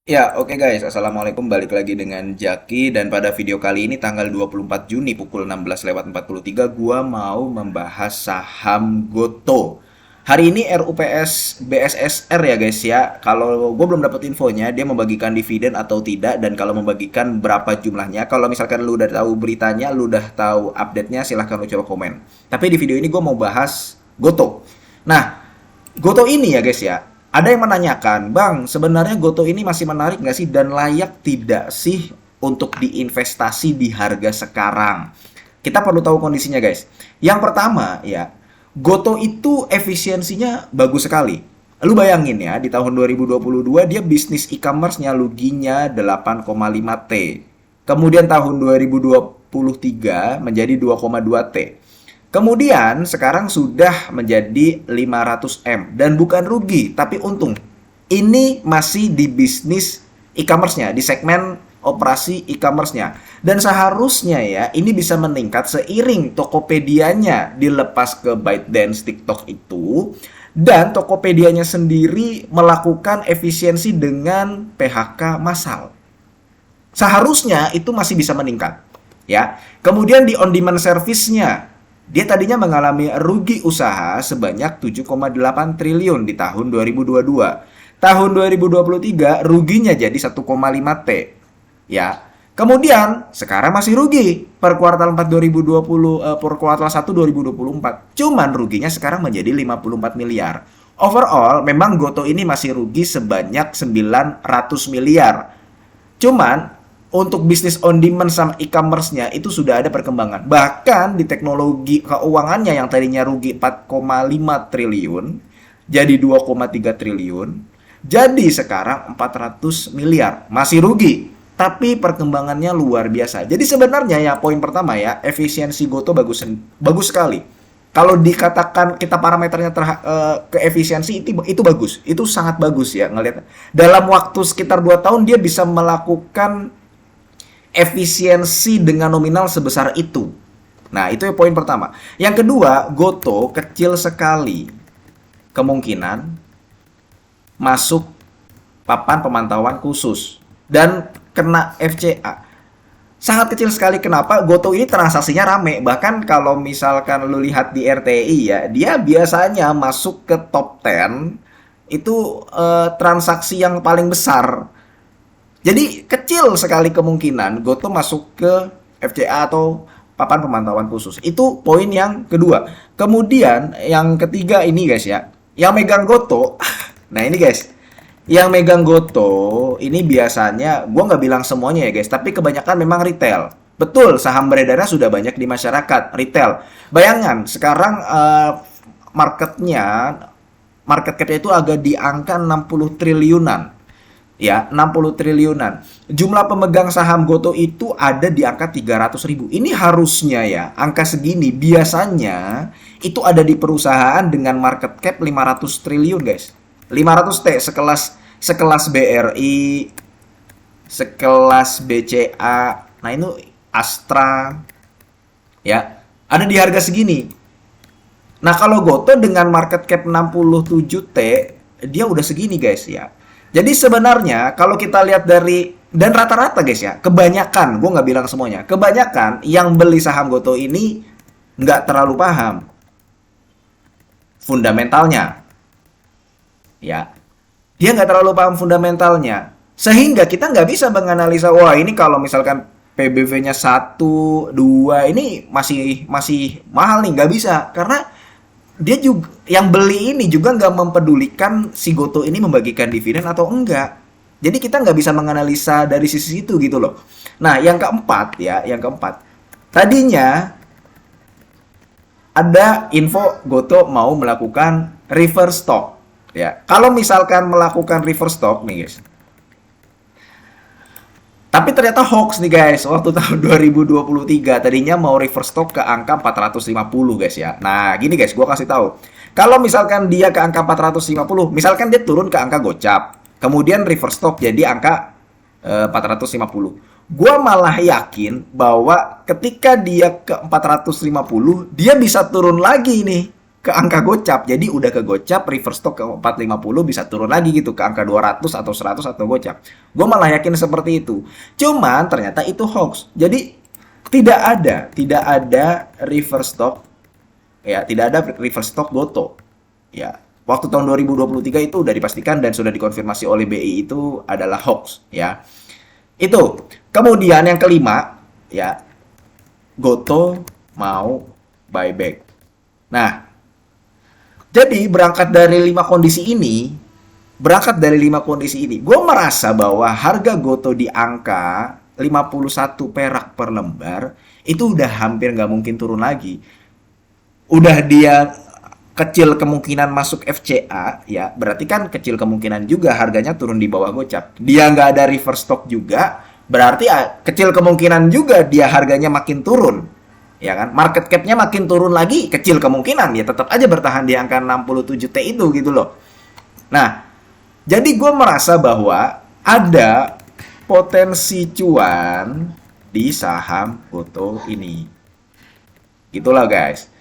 Ya, oke guys. Assalamualaikum. Balik lagi dengan Jaki. Dan pada video kali ini tanggal 24 Juni pukul 16:43, gua mau membahas saham Goto. Hari ini RUPS BSSR ya guys ya. Kalau gue belum dapat infonya, dia membagikan dividen atau tidak, dan kalau membagikan berapa jumlahnya. Kalau misalkan lu udah tahu beritanya, lu udah tahu update-nya, silahkan lu coba komen. Tapi di video ini gue mau bahas Goto. Nah, Goto ini ya guys ya, ada yang menanyakan, Bang, sebenarnya Goto ini masih menarik nggak sih dan layak tidak sih untuk diinvestasi di harga sekarang? Kita perlu tahu kondisinya guys. Yang pertama ya, Goto itu efisiensinya bagus sekali. Lu bayangin ya, di tahun 2022 dia bisnis e-commerce-nya ruginya 8,5 T. Kemudian tahun 2023 menjadi 2,2 T. Kemudian sekarang sudah menjadi 500 M dan bukan rugi tapi untung. Ini masih di bisnis e-commerce-nya, di segmen operasi e-commerce-nya. Dan seharusnya ya ini bisa meningkat seiring Tokopedia-nya dilepas ke ByteDance TikTok itu, dan Tokopedia-nya sendiri melakukan efisiensi dengan PHK massal. Seharusnya itu masih bisa meningkat ya. Kemudian di on demand service-nya, dia tadinya mengalami rugi usaha sebanyak 7,8 triliun di tahun 2022. Tahun 2023 ruginya jadi 1,5 T. Ya. Kemudian sekarang masih rugi per kuartal 4 2020, per kuartal 1 2024. Cuman ruginya sekarang menjadi 54 miliar. Overall memang Goto ini masih rugi sebanyak 900 miliar. Cuman untuk bisnis on demand sama e-commerce-nya itu sudah ada perkembangan. Bahkan di teknologi keuangannya yang tadinya rugi 4,5 triliun jadi 2,3 triliun. Jadi sekarang 400 miliar. Masih rugi, tapi perkembangannya luar biasa. Jadi sebenarnya ya poin pertama ya, efisiensi Goto bagus bagus sekali. Kalau dikatakan kita parameternya ke efisiensi itu bagus. Itu sangat bagus ya ngelihat. Dalam waktu sekitar 2 tahun dia bisa melakukan efisiensi dengan nominal sebesar itu. Nah, itu poin pertama. Yang kedua, Goto kecil sekali kemungkinan masuk papan pemantauan khusus dan kena FCA. Sangat kecil sekali. Kenapa? Goto ini transaksinya rame. Bahkan kalau misalkan lu lihat di RTI ya, dia biasanya masuk ke top 10 itu transaksi yang paling besar. Jadi kecil sekali kemungkinan Goto masuk ke FCA atau papan pemantauan khusus. Itu poin yang kedua. Kemudian yang ketiga ini guys ya, yang megang Goto. Nah ini guys, yang megang Goto ini biasanya, gue nggak bilang semuanya ya guys, tapi kebanyakan memang retail. Betul, saham beredarnya sudah banyak di masyarakat, retail. Bayangan, sekarang marketnya, market cap-nya itu agak di angka 60 triliunan. Ya, 60 triliunan. Jumlah pemegang saham Goto itu ada di angka 300 ribu. Ini harusnya ya, angka segini biasanya itu ada di perusahaan dengan market cap 500 triliun, guys. 500 T, sekelas BRI, sekelas BCA. Nah, itu Astra ya. Ada di harga segini. Nah, kalau Goto dengan market cap 67 T, dia udah segini, guys ya. Jadi sebenarnya kalau kita lihat dari, dan rata-rata guys ya, kebanyakan, gue nggak bilang semuanya, kebanyakan yang beli saham Goto ini nggak terlalu paham fundamentalnya, ya. Dia nggak terlalu paham fundamentalnya, sehingga kita nggak bisa menganalisa, wah ini kalau misalkan PBV-nya 1, 2, ini masih masih mahal nih, nggak bisa, karena dia juga yang beli ini juga nggak mempedulikan si Goto ini membagikan dividen atau enggak. Jadi kita nggak bisa menganalisa dari sisi itu gitu loh. Nah, yang keempat ya, yang keempat. Tadinya ada info Goto mau melakukan reverse stock. Ya, kalau misalkan melakukan reverse stock nih guys, tapi ternyata hoax nih guys, waktu tahun 2023 tadinya mau reverse stock ke angka 450 guys ya. Nah gini guys, gua kasih tahu. Kalau misalkan dia ke angka 450, misalkan dia turun ke angka gocap, kemudian reverse stock jadi angka 450. Gua malah yakin bahwa ketika dia ke 450, dia bisa turun lagi nih. ke angka gocap. Jadi udah ke gocap, reverse stock ke 450 bisa turun lagi gitu ke angka 200 atau 100 atau gocap. Gue malah yakin seperti itu. Cuman ternyata itu hoax. Jadi tidak ada reverse stock ya, tidak ada reverse stock Goto. Ya, waktu tahun 2023 itu udah dipastikan dan sudah dikonfirmasi oleh BI itu adalah hoax ya. Itu. Kemudian yang kelima ya, Goto mau buyback. Nah, jadi berangkat dari 5 kondisi ini, gue merasa bahwa harga Goto di angka 51 perak per lembar itu udah hampir nggak mungkin turun lagi. Udah dia kecil kemungkinan masuk FCA, ya berarti kan kecil kemungkinan juga harganya turun di bawah gocap. Dia nggak ada reverse stock juga, berarti kecil kemungkinan juga dia harganya makin turun. Ya kan, market cap-nya makin turun lagi, kecil kemungkinan ya tetap aja bertahan di angka 67T itu gitu loh. Nah, jadi gue merasa bahwa ada potensi cuan di saham Goto ini. Gitulah guys.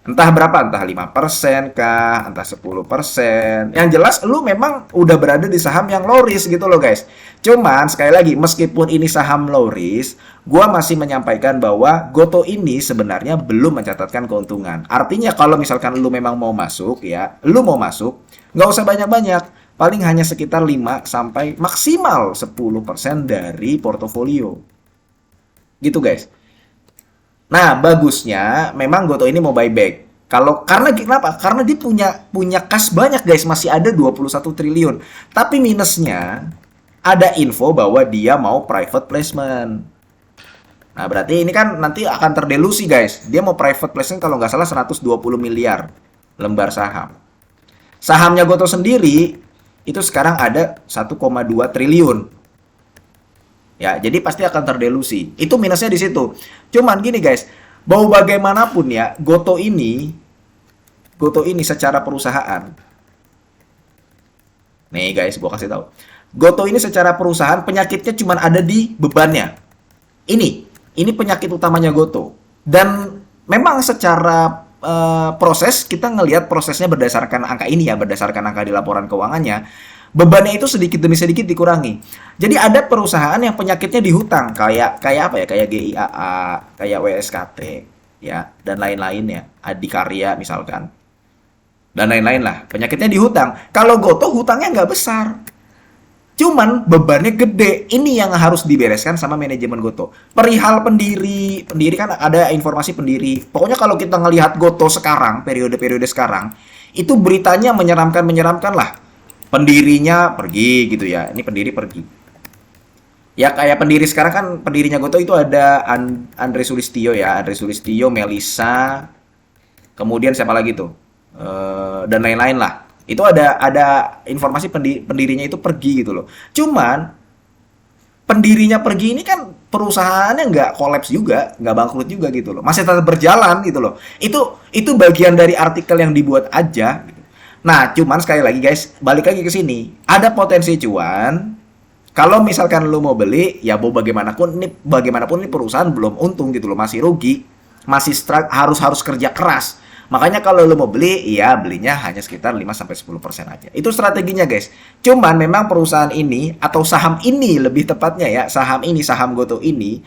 Entah berapa, entah 5% kah, entah 10%. Yang jelas lu memang udah berada di saham yang low risk gitu loh guys. Cuman sekali lagi, meskipun ini saham low risk, gua masih menyampaikan bahwa Goto ini sebenarnya belum mencatatkan keuntungan. Artinya kalau misalkan lu memang mau masuk ya, lu mau masuk, nggak usah banyak-banyak. Paling hanya sekitar 5 sampai maksimal 10% dari portofolio. Gitu guys. Nah, bagusnya memang Goto ini mau buyback. Kalau karena kenapa? Karena dia punya kas banyak guys, masih ada 21 triliun. Tapi minusnya ada info bahwa dia mau private placement. Nah, berarti ini kan nanti akan terdelusi guys. Dia mau private placement kalau nggak salah 120 miliar lembar saham. Sahamnya Goto sendiri itu sekarang ada 1,2 triliun. Ya, jadi pasti akan terdelusi. Itu minusnya di situ. Cuman gini guys, mau bagaimanapun ya, Goto ini secara perusahaan. Nih guys, gua kasih tahu. Goto ini secara perusahaan penyakitnya cuman ada di bebannya. Ini penyakit utamanya Goto. Dan memang secara proses kita ngelihat prosesnya berdasarkan angka ini ya, berdasarkan angka di laporan keuangannya. Bebannya itu sedikit demi sedikit dikurangi. Jadi ada perusahaan yang penyakitnya di hutang, kayak apa ya? Kayak GIAA, kayak WSKT, ya, dan lain-lainnya. Adikarya misalkan. Dan lain-lain lah. Penyakitnya di hutang. Kalau Goto hutangnya nggak besar. Cuman bebannya gede. Ini yang harus dibereskan sama manajemen Goto. Perihal pendiri kan ada informasi pendiri. Pokoknya kalau kita ngelihat Goto sekarang, periode-periode sekarang, itu beritanya menyeramkan lah. Pendirinya pergi gitu ya. Ini pendiri pergi. Ya kayak pendiri sekarang kan, pendirinya Goto itu ada Andre Sulistyo ya. Andre Sulistyo, Melisa, kemudian siapa lagi tuh? Dan lain-lain lah. Itu ada informasi pendirinya itu pergi gitu loh. Cuman pendirinya pergi ini kan perusahaannya nggak kolaps juga, nggak bangkrut juga gitu loh. Masih tetap berjalan gitu loh. Itu bagian dari artikel yang dibuat aja gitu. Nah, cuman sekali lagi guys, balik lagi ke sini. Ada potensi cuan. Kalau misalkan lu mau beli, ya mau bagaimanapun ini perusahaan belum untung gitu loh, masih rugi, masih harus kerja keras. Makanya kalau lu mau beli, ya belinya hanya sekitar 5-10% aja. Itu strateginya guys. Cuman memang perusahaan ini atau saham ini lebih tepatnya ya, saham Goto ini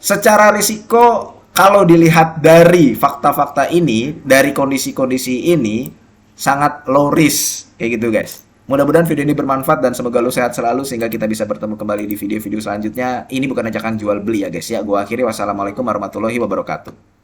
secara risiko kalau dilihat dari fakta-fakta ini, dari kondisi-kondisi ini sangat low risk kayak gitu guys. Mudah-mudahan video ini bermanfaat dan semoga lu sehat selalu sehingga kita bisa bertemu kembali di video-video selanjutnya. Ini bukan ajakan jual beli ya guys ya. Gua akhiri, wassalamualaikum warahmatullahi wabarakatuh.